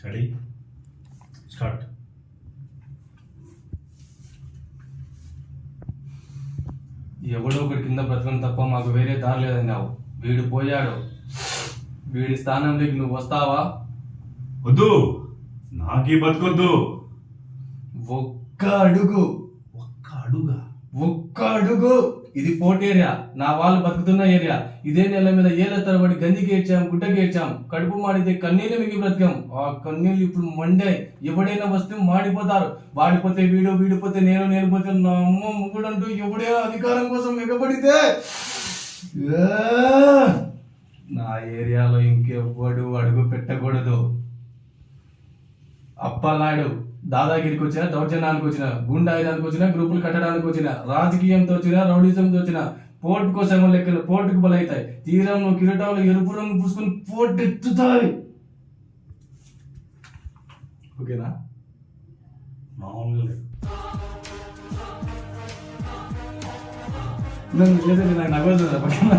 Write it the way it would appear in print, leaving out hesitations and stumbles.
Ready start. ఎవడో ఒకటి కింద బ్రతకడం తప్ప మాకు వేరే దారి లేదన్నావు. వీడు పోయాడు, వీడి స్థానంలోకి నువ్వు వస్తావా? వద్దు, నాకీ బతకొద్దు. ఒక్క అడుగు, ఒక్క అడుగు. ఇది పోర్ట్ ఏరియా, నా వాళ్ళు బతుకుతున్న ఏరియా. ఇదే నెల మీద ఏళ్ళ తరబడి గంజికి ఏడ్చాం, గుడ్డకి ఏడ్చాం, కడుపు మాడితే కన్నీళ్ళు మిగి బ్రతికాం. ఆ కన్నీళ్ళు ఇప్పుడు మండే. ఎవడైనా వస్తే మాడిపోతారు. వాడిపోతే వీడు, వీడిపోతే నేను, నేను పోతే నా అమ్మ ముగ్గుడంటూ ఎవడే అధికారం కోసం ఎగబడితే నా ఏరియాలో ఇంకెవ్వడు అడుగు పెట్టకూడదు. అప్పలనాయుడు దాదాగిరికి వచ్చిన, దౌర్జన్యానికి వచ్చిన, గుండాయుధానికి వచ్చిన, గ్రూపులు కట్టడానికి వచ్చిన, రాజకీయంతో వచ్చిన, రౌడీజంతో వచ్చిన, పోర్టు కోసం లెక్కలు పోర్టుకు బలవుతాయి. తీరంలో కిరటాలు ఎరుపు రంగు పూసుకుని పోర్టు ఎత్తుతాయి. ఓకేనా? మామూలుగా లేదు. నాకు నవ్వుతుంది.